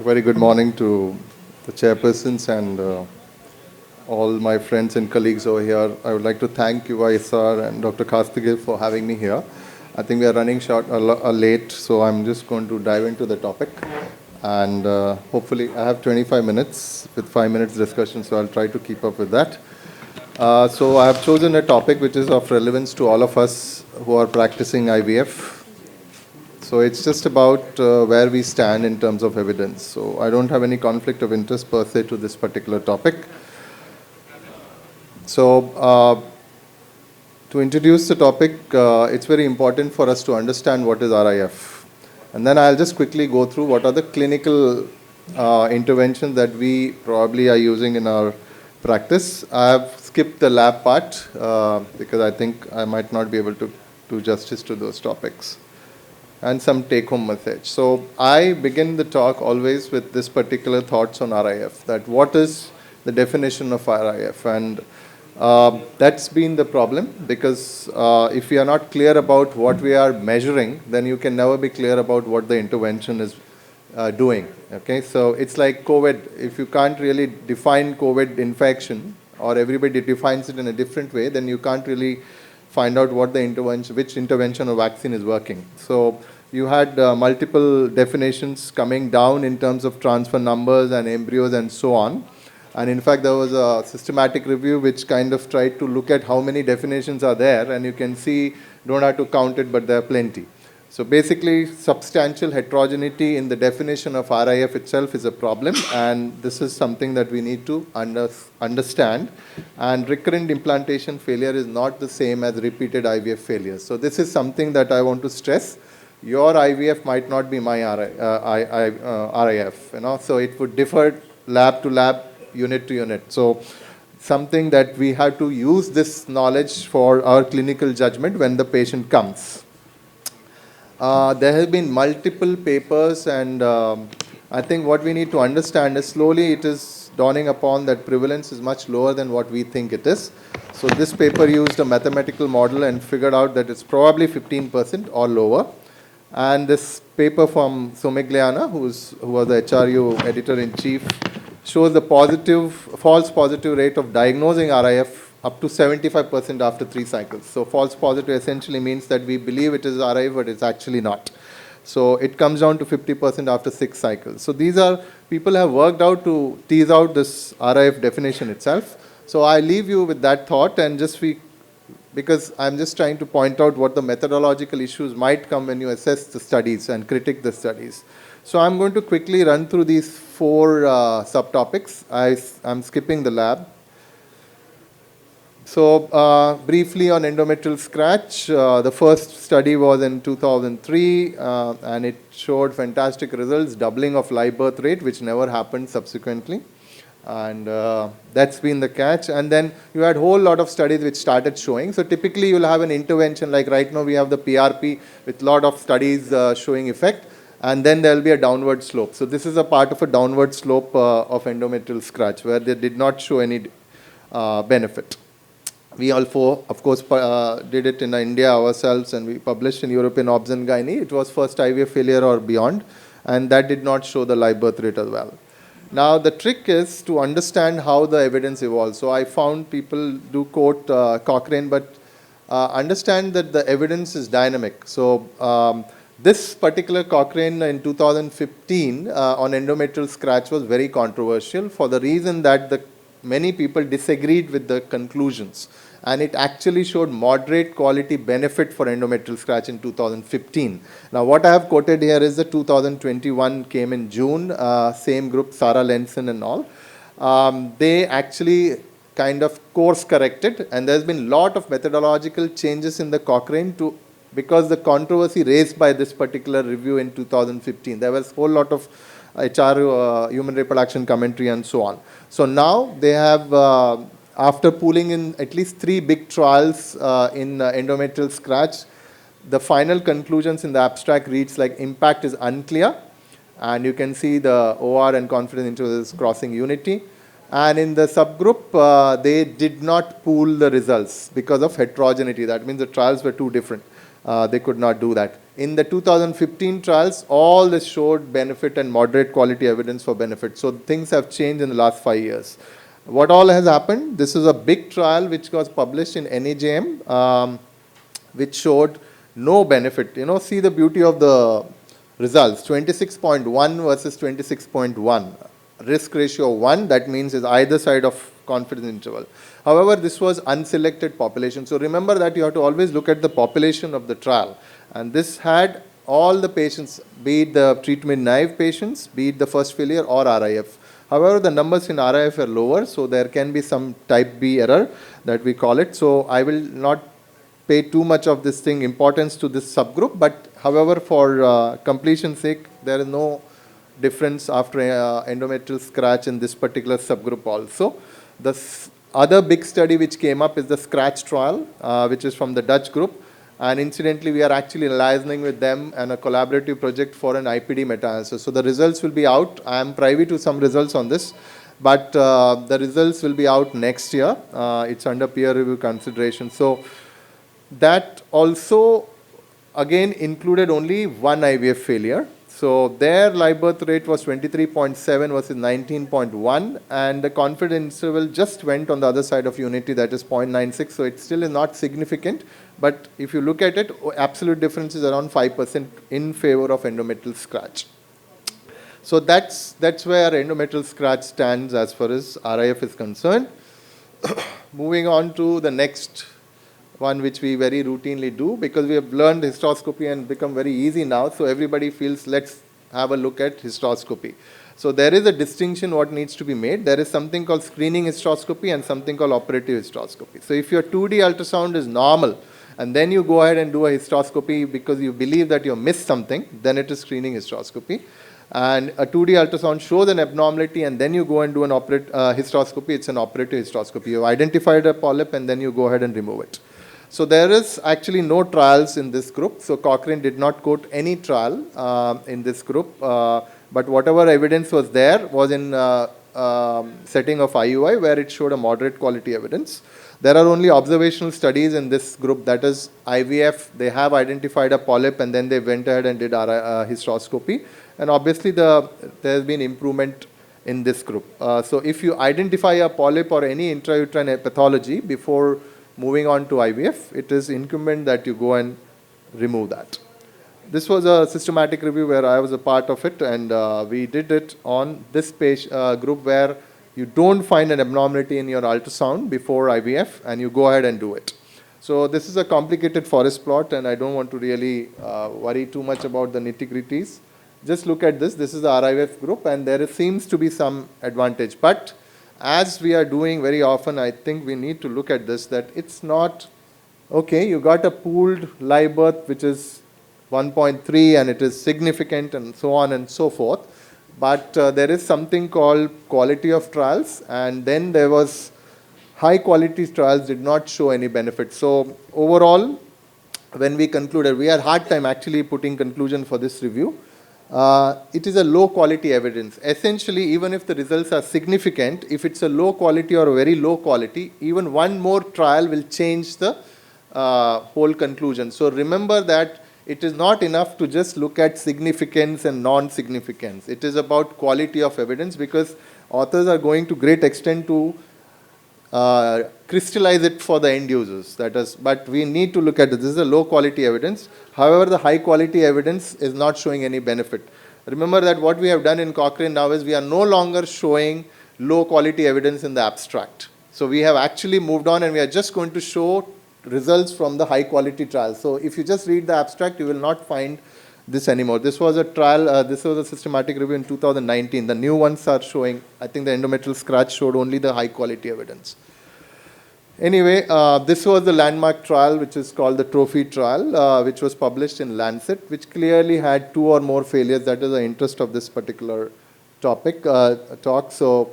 Very good morning to the chairpersons and all my friends and colleagues over here. I would like to thank UISR and Dr. Kastigil for having me here. I think we are running short late, so I'm just going to dive into the topic. And hopefully, I have 25 minutes with 5 minutes discussion, so I'll try to keep up with that. So I have chosen a topic which is of relevance to all of us who are practicing IVF. So it's just about where we stand in terms of evidence. So I don't have any conflict of interest per se to this particular topic. So to introduce the topic, it's very important for us to understand what is RIF. And then I'll just quickly go through what are the clinical interventions that we probably are using in our practice. I have skipped the lab part because I think I might not be able to do justice to those topics. And some take-home message. So I begin the talk always with this particular thoughts on RIF, that what is the definition of RIF? And that's been the problem, because if we are not clear about what we are measuring, then you can never be clear about what the intervention is doing. Okay, so it's like COVID. If you can't really define COVID infection, or everybody defines it in a different way, then you can't really find out what the intervention, which intervention or vaccine is working. So you had multiple definitions coming down in terms of transfer numbers and embryos and so on. And in fact, there was a systematic review which kind of tried to look at how many definitions are there, and you can see, don't have to count it, but there are plenty. So basically, substantial heterogeneity in the definition of RIF itself is a problem, and this is something that we need to understand. And recurrent implantation failure is not the same as repeated IVF failure. So this is something that I want to stress. Your IVF might not be my RIF, so it would differ lab to lab, unit to unit. So something that we have to use this knowledge for our clinical judgment when the patient comes. There have been multiple papers, and I think what we need to understand is slowly it is dawning upon that prevalence is much lower than what we think it is. So this paper used a mathematical model and figured out that it's probably 15% or lower. And this paper from Somigliana, who was the HRU editor-in-chief, shows the false positive rate of diagnosing RIF up to 75% after 3 cycles. So false positive essentially means that we believe it is RIF, but it's actually not. So it comes down to 50% after 6 cycles. So these are, people have worked out to tease out this RIF definition itself. So I leave you with that thought, and because I'm just trying to point out what the methodological issues might come when you assess the studies and critique the studies. So I'm going to quickly run through these 4 subtopics. I'm skipping the lab. So briefly on endometrial scratch, the first study was in 2003, and it showed fantastic results, doubling of live birth rate, which never happened subsequently. And that's been the catch. And then you had a whole lot of studies which started showing. So typically you'll have an intervention, like right now we have the PRP with a lot of studies showing effect, and then there will be a downward slope. So this is a part of a downward slope of endometrial scratch where they did not show any benefit. We also, of course, did it in India ourselves, and we published in European Obs and Gynae. It was first IVF failure or beyond, and that did not show the live birth rate as well. Now, the trick is to understand how the evidence evolves. So I found people do quote Cochrane, but understand that the evidence is dynamic. So this particular Cochrane in 2015 on endometrial scratch was very controversial for the reason that many people disagreed with the conclusions, and it actually showed moderate quality benefit for endometrial scratch in 2015. Now what I have quoted here is the 2021 came in June, same group, Sarah Lenson and all. They actually kind of course corrected, and there's been a lot of methodological changes in the Cochrane because the controversy raised by this particular review in 2015. There was a whole lot of human reproduction commentary and so on. So now they have, after pooling in at least 3 big trials in endometrial scratch, the final conclusions in the abstract reads like impact is unclear, and you can see the OR and confidence intervals crossing unity. And in the subgroup, they did not pool the results because of heterogeneity. That means the trials were too different. They could not do that. In the 2015 trials, all this showed benefit and moderate quality evidence for benefit. So things have changed in the last 5 years. What all has happened? This is a big trial which was published in NEJM, which showed no benefit. You know, see the beauty of the results, 26.1 versus 26.1. Risk ratio 1, that means is either side of confidence interval. However, this was unselected population. So remember that you have to always look at the population of the trial. And this had all the patients, be it the treatment-naive patients, be it the first failure or RIF. However, the numbers in RIF are lower, so there can be some type B error that we call it. So I will not pay too much of this thing importance to this subgroup, but however, for completion's sake, there is no difference after endometrial scratch in this particular subgroup also. The other big study which came up is the scratch trial, which is from the Dutch group. And incidentally, we are actually liaising with them and a collaborative project for an IPD meta-analysis. So the results will be out. I am privy to some results on this, but the results will be out next year. It's under peer review consideration. So that also, again, included only one IVF failure. So their live birth rate was 23.7 versus 19.1, and the confidence interval just went on the other side of unity, that is 0.96. So it still is not significant, but if you look at it, absolute difference is around 5% in favor of endometrial scratch. So that's where endometrial scratch stands as far as RIF is concerned. Moving on to the next one, which we very routinely do, because we have learned hysteroscopy and become very easy now, so everybody feels let's have a look at hysteroscopy. So there is a distinction what needs to be made. There is something called screening hysteroscopy and something called operative hysteroscopy. So if your 2D ultrasound is normal, and then you go ahead and do a hysteroscopy because you believe that you missed something, then it is screening hysteroscopy. And a 2D ultrasound shows an abnormality, and then you go and do an hysteroscopy, it's an operative hysteroscopy. You identified a polyp, and then you go ahead and remove it. So there is actually no trials in this group. So Cochrane did not quote any trial in this group, but whatever evidence was there was in setting of IUI, where it showed a moderate quality evidence. There are only observational studies in this group, that is IVF. They have identified a polyp, and then they went ahead and did hysteroscopy. And obviously there has been improvement in this group. So if you identify a polyp or any intrauterine pathology before moving on to IVF, it is incumbent that you go and remove that. This was a systematic review where I was a part of it, and we did it on this group where you don't find an abnormality in your ultrasound before IVF, and you go ahead and do it. So this is a complicated forest plot, and I don't want to really worry too much about the nitty-gritties. Just look at this. This is the RIVF group, and there seems to be some advantage. But as we are doing very often, I think we need to look at this, that it's not, okay, you got a pooled live birth which is 1.3 and it is significant and so on and so forth. But there is something called quality of trials, and then there was high quality trials did not show any benefit. So overall, when we concluded, we had hard time actually putting conclusion for this review. It is a low quality evidence. Essentially, even if the results are significant, if it's a low quality or a very low quality, even one more trial will change the whole conclusion. So remember that it is not enough to just look at significance and non-significance. It is about quality of evidence, because authors are going to great extent to crystallize it for the end users. That is, but we need to look at it. This is a low quality evidence. However, the high quality evidence is not showing any benefit. Remember that what we have done in Cochrane now is we are no longer showing low quality evidence in the abstract. So we have actually moved on, and we are just going to show results from the high quality trial. So if you just read the abstract, you will not find this anymore. This was a trial, this was a systematic review in 2019. The new ones are showing, I think the endometrial scratch showed only the high quality evidence. Anyway, this was the landmark trial, which is called the Trophy trial, which was published in Lancet, which clearly had 2 or more failures. That is the interest of this particular topic, talk. So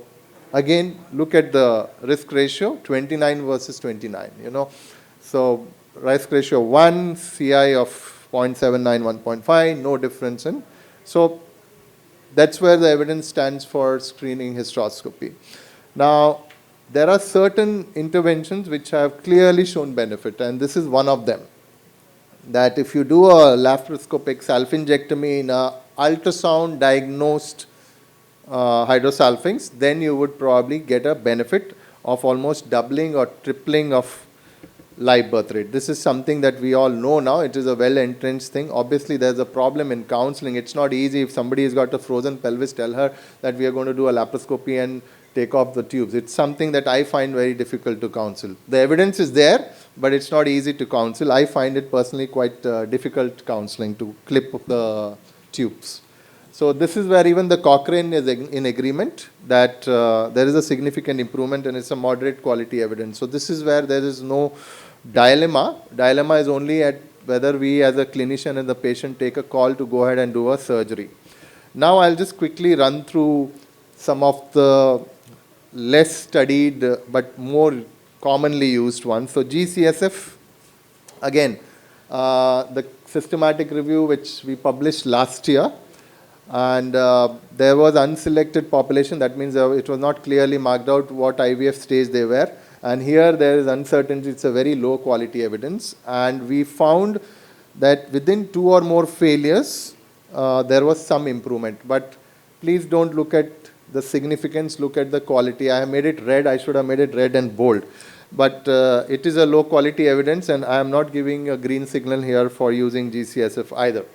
again, look at the risk ratio, 29 versus 29, you know. So risk ratio 1, CI of 0.79, 1.5, no difference in. So that's where the evidence stands for screening hysteroscopy. Now, there are certain interventions which have clearly shown benefit, and this is one of them. that if you do a laparoscopic self-injectomy in a ultrasound diagnosed hydrosalpinx, then you would probably get a benefit of almost doubling or tripling of live birth rate. This is something that we all know now. It is a well-entrenched thing. Obviously, there's a problem in counseling. It's not easy if somebody has got a frozen pelvis, tell her that we are going to do a laparoscopy and take off the tubes. It's something that I find very difficult to counsel. The evidence is there, but it's not easy to counsel. I find it personally quite difficult counseling to clip the tubes. So this is where even the Cochrane is in agreement that there is a significant improvement and it's a moderate quality evidence. So this is where there is no dilemma. Dilemma is only at whether we as a clinician and the patient take a call to go ahead and do a surgery. Now I'll just quickly run through some of the less studied but more commonly used ones. So GCSF, again, the systematic review which we published last year, and there was unselected population. That means it was not clearly marked out what IVF stage they were. And here there is uncertainty. It's a very low quality evidence. And we found that within 2 or more failures, there was some improvement. But please don't look at the significance, look at the quality. I have made it red. I should have made it red and bold. But it is a low quality evidence, and I am not giving a green signal here for using GCSF either.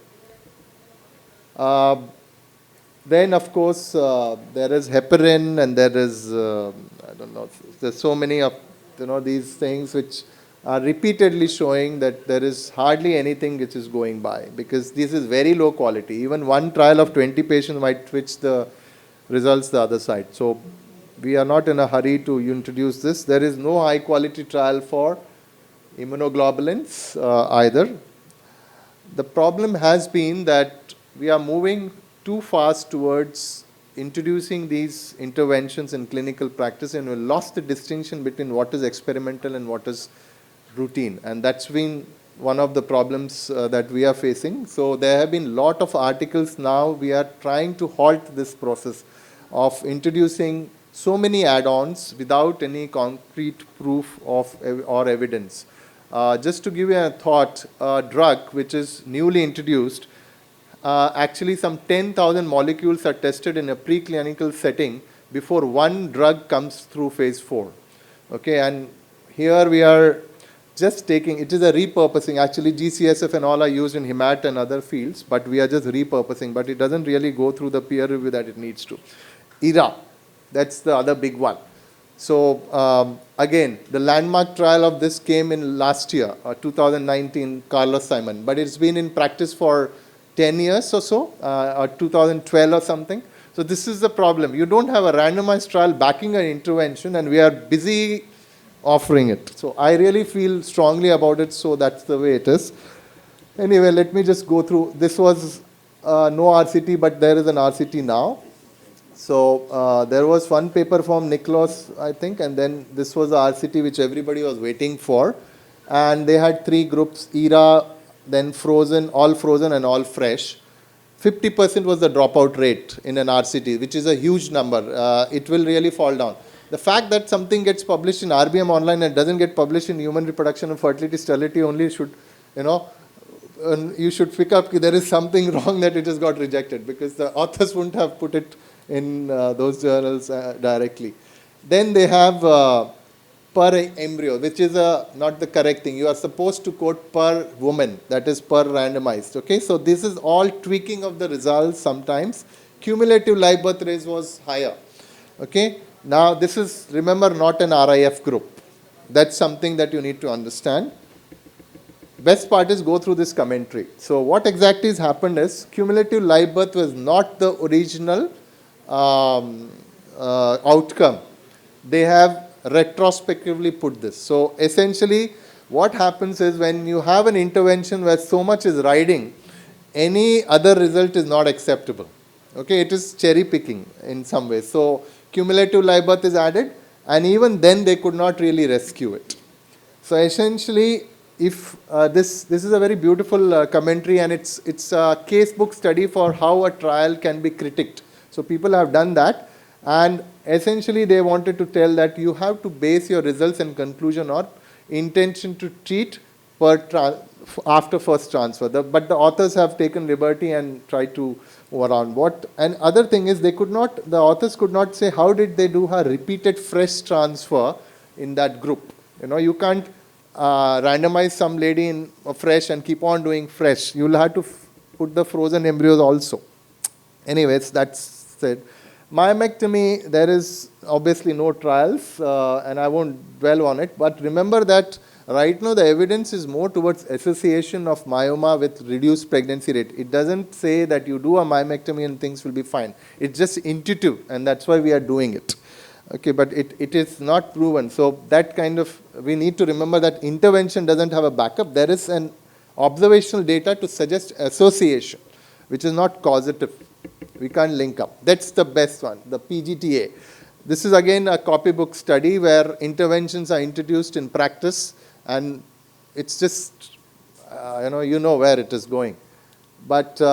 Then, of course, there is heparin, and there is, I don't know, there's so many of, these things which are repeatedly showing that there is hardly anything which is going by, because this is very low quality. Even one trial of 20 patients might switch the results the other side. So we are not in a hurry to introduce this. There is no high quality trial for immunoglobulins either. The problem has been that we are moving too fast towards introducing these interventions in clinical practice, and we lost the distinction between what is experimental and what is routine. And that's been one of the problems that we are facing. So there have been a lot of articles now. We are trying to halt this process of introducing so many add-ons without any concrete proof of or evidence. Just to give you a thought, a drug which is newly introduced, actually some 10,000 molecules are tested in a preclinical setting before one drug comes through phase 4. Okay, and here we are just taking, it is a repurposing. Actually GCSF and all are used in hemat and other fields, but we are just repurposing, but it doesn't really go through the peer review that it needs to. ERA, that's the other big one. So again, the landmark trial of this came in last year, 2019, Carlos Simon, but it's been in practice for 10 years or so, or 2012 or something. So this is the problem. You don't have a randomized trial backing an intervention, and we are busy offering it. So I really feel strongly about it, so that's the way it is. Anyway, let me just go through. This was no RCT, but there is an RCT now. So there was one paper from Nicholas, I think, and then this was the RCT which everybody was waiting for. And they had 3 groups, ERA, then frozen, and all fresh. 50% was the dropout rate in an RCT, which is a huge number. It will really fall down. The fact that something gets published in RBM Online and doesn't get published in Human Reproduction and Fertility Sterility only should, you should pick up there is something wrong that it has got rejected, because the authors wouldn't have put it in those journals directly. Then they have per embryo, which is not the correct thing. You are supposed to quote per woman, that is per randomized. Okay, so this is all tweaking of the results sometimes. Cumulative live birth rate was higher. Okay, now this is, remember, not an RIF group. That's something that you need to understand. Best part is go through this commentary. So what exactly has happened is cumulative live birth was not the original outcome. They have retrospectively put this. So essentially what happens is when you have an intervention where so much is riding, any other result is not acceptable. Okay, it is cherry picking in some ways. So cumulative live birth is added, and even then they could not really rescue it. So essentially, if this is a very beautiful commentary, and it's a casebook study for how a trial can be critiqued. So people have done that, and essentially they wanted to tell that you have to base your results and conclusion on intention to treat after first transfer. But the authors have taken liberty and tried to move around. And other thing is the authors could not say how did they do a repeated fresh transfer in that group. You can't randomize some lady in fresh and keep on doing fresh. You'll have to put the frozen embryos also. Anyways, that's it. Myomectomy, there is obviously no trials, and I won't dwell on it. But remember that right now the evidence is more towards association of myoma with reduced pregnancy rate. It doesn't say that you do a myomectomy and things will be fine. It's just intuitive, and that's why we are doing it. Okay, but it is not proven. So that we need to remember that intervention doesn't have a backup. There is an observational data to suggest association, which is not causative. We can't link up. That's the best one, the PGTA. This is again a copybook study where interventions are introduced in practice, and it's just, you know where it is going. But there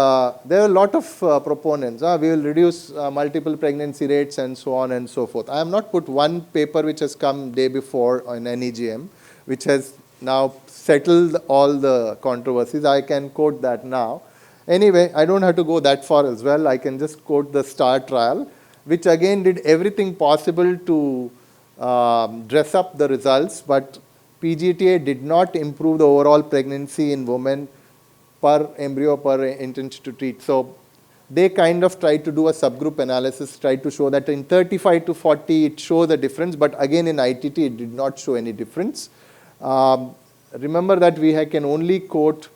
are a lot of proponents. We will reduce multiple pregnancy rates and so on and so forth. I have not put one paper which has come day before on NEGM, which has now settled all the controversies. I can quote that now. Anyway, I don't have to go that far as well. I can just quote the STAR trial, which again did everything possible to dress up the results, but PGTA did not improve the overall pregnancy in women per embryo per intention to treat. So they kind of tried to do a subgroup analysis, tried to show that in 35 to 40 it shows a difference, but again in ITT it did not show any difference. Remember that we can only quote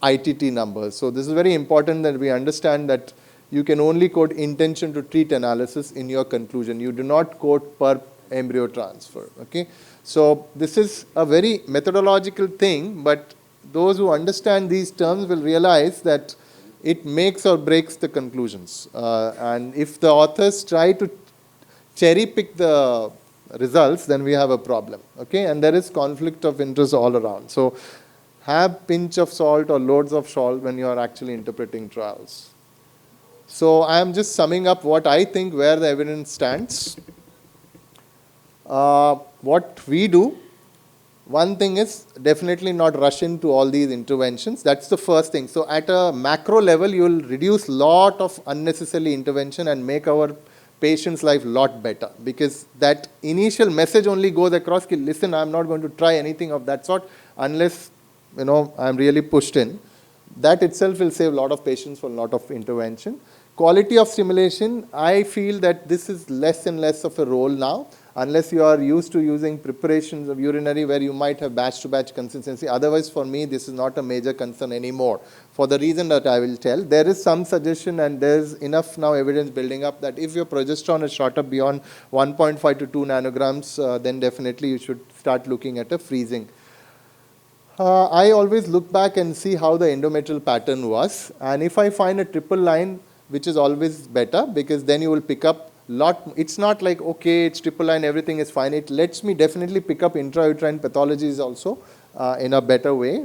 ITT numbers. So this is very important that we understand that you can only quote intention to treat analysis in your conclusion. You do not quote per embryo transfer. Okay? So this is a very methodological thing, but those who understand these terms will realize that it makes or breaks the conclusions. And if the authors try to cherry pick the results, then we have a problem. Okay? And there is conflict of interest all around. So have pinch of salt or loads of salt when you are actually interpreting trials. So I am just summing up what I think where the evidence stands. What we do, one thing is definitely not rush into all these interventions. That's the first thing. So at a macro level, you will reduce lot of unnecessary intervention and make our patient's life lot better, because that initial message only goes across, listen, I'm not going to try anything of that sort unless I'm really pushed in. That itself will save a lot of patients for a lot of intervention. Quality of stimulation, I feel that this is less and less of a role now, unless you are used to using preparations of urinary where you might have batch-to-batch consistency. Otherwise, for me, this is not a major concern anymore. For the reason that I will tell, there is some suggestion and there is enough now evidence building up that if your progesterone is shot up beyond 1.5 to 2 nanograms, then definitely you should start looking at a freezing. I always look back and see how the endometrial pattern was. And if I find a triple line, which is always better, because then you will pick up lot. It's not like, okay, it's triple line, everything is fine. It lets me definitely pick up intrauterine pathologies also in a better way.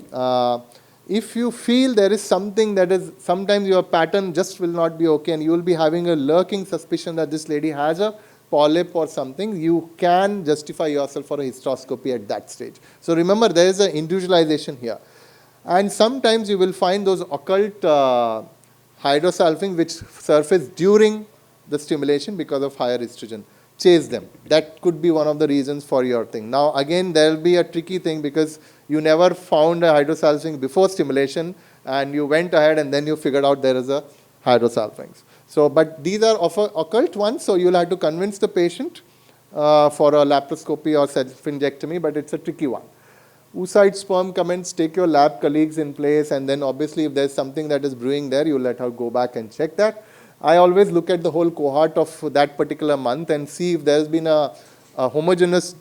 If you feel there is something that is, sometimes your pattern just will not be okay and you will be having a lurking suspicion that this lady has a polyp or something, you can justify yourself for a hysteroscopy at that stage. So remember, there is an individualization here. And sometimes you will find those occult hydrosalpinx which surface during the stimulation because of higher estrogen. Chase them. That could be one of the reasons for your thing. Now again, there will be a tricky thing because you never found a hydrosalpinx before stimulation and you went ahead and then you figured out there is a hydrosalpinx. So, but these are occult ones, so you'll have to convince the patient for a laparoscopy or self-injectomy, but it's a tricky one. Oocyte sperm comments, take your lab colleagues in place, and then obviously if there's something that is brewing there, you let her go back and check that. I always look at the whole cohort of that particular month and see if there's been a homogeneous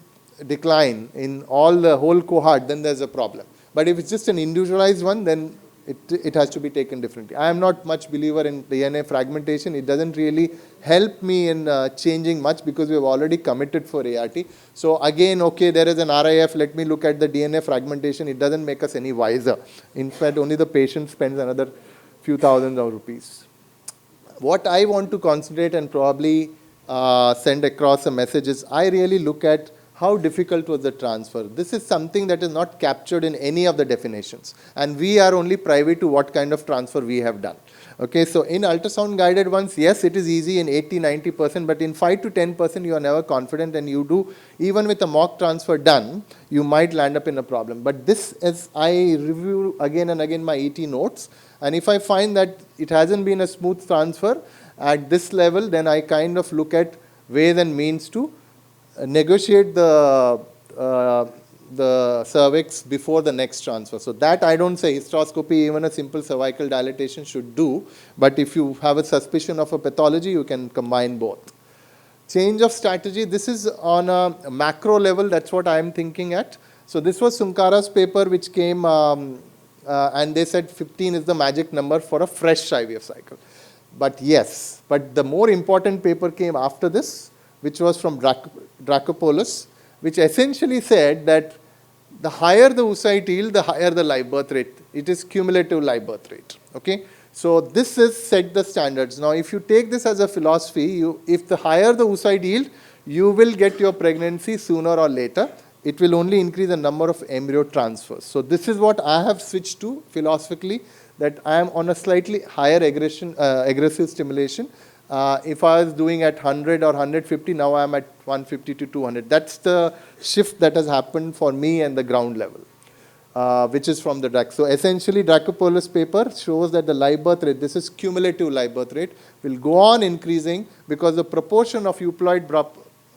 decline in all the whole cohort, then there's a problem. But if it's just an individualized one, then it has to be taken differently. I am not much believer in DNA fragmentation. It doesn't really help me in changing much because we have already committed for ART. So again, okay, there is an RIF, let me look at the DNA fragmentation. It doesn't make us any wiser. In fact, only the patient spends another few thousands of rupees. What I want to concentrate and probably send across a message is I really look at How difficult was the transfer? This is something that is not captured in any of the definitions. And we are only privy to what kind of transfer we have done. Okay, so in ultrasound guided ones, yes, it is easy in 80-90%, but in 5 to 10% you are never confident, and you do, even with a mock transfer done, you might land up in a problem. But this is, I review again and again my ET notes, and if I find that it hasn't been a smooth transfer at this level, then I kind of look at ways and means to negotiate the cervix before the next transfer. So that I don't say hysteroscopy, even a simple cervical dilatation should do, but if you have a suspicion of a pathology, you can combine both. Change of strategy, this is on a macro level, that's what I'm thinking at. So this was Sunkara's paper which came and they said 15 is the magic number for a fresh IVF cycle. But yes, but the more important paper came after this, which was from Dracopoulos, which essentially said that the higher the oocyte yield, the higher the live birth rate. It is cumulative live birth rate. Okay? So this is set the standards. Now, if you take this as a philosophy, if the higher the oocyte yield, you will get your pregnancy sooner or later. It will only increase the number of embryo transfers. So this is what I have switched to philosophically, that I am on a slightly higher aggressive stimulation. If I was doing at 100 or 150, now I am at 150 to 200. That's the shift that has happened for me and the ground level, which is from the DRAC. So essentially, Dracopoulos paper shows that the live birth rate, this is cumulative live birth rate, will go on increasing because the proportion of euploid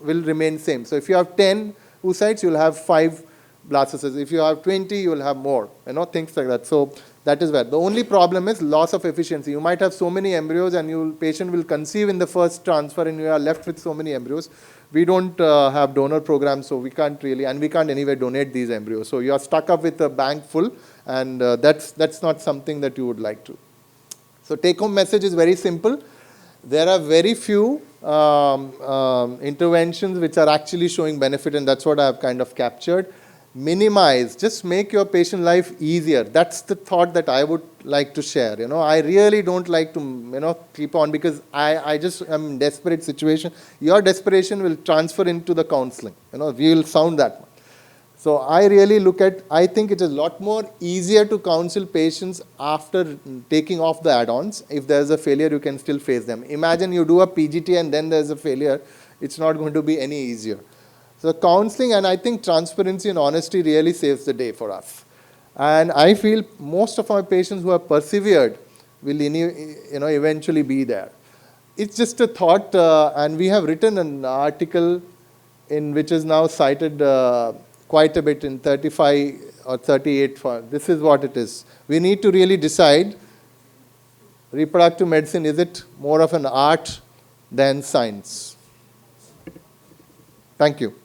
will remain same. So if you have 10 oocytes, you will have 5 blastocysts. If you have 20, you will have more, things like that. So that is where. The only problem is loss of efficiency. You might have so many embryos and patient will conceive in the first transfer and you are left with so many embryos. We don't have donor programs, so we can't really, and we can't anyway donate these embryos. So you are stuck up with a bank full, and that's not something that you would like to. So take-home message is very simple. There are very few interventions which are actually showing benefit, and that's what I have kind of captured. Minimize, just make your patient life easier. That's the thought that I would like to share. I really don't like to, keep on, because I just am in desperate situation. Your desperation will transfer into the counseling. We will sound that one. So I really look at, I think it is a lot more easier to counsel patients after taking off the add-ons. If there's a failure, you can still face them. Imagine you do a PGT and then there's a failure. It's not going to be any easier. So counseling, and I think transparency and honesty really saves the day for us. And I feel most of our patients who have persevered will eventually be there. It's just a thought, and we have written an article in which is now cited quite a bit in 35 or 38. This is what it is. We need to really decide, reproductive medicine, is it more of an art than science? Thank you.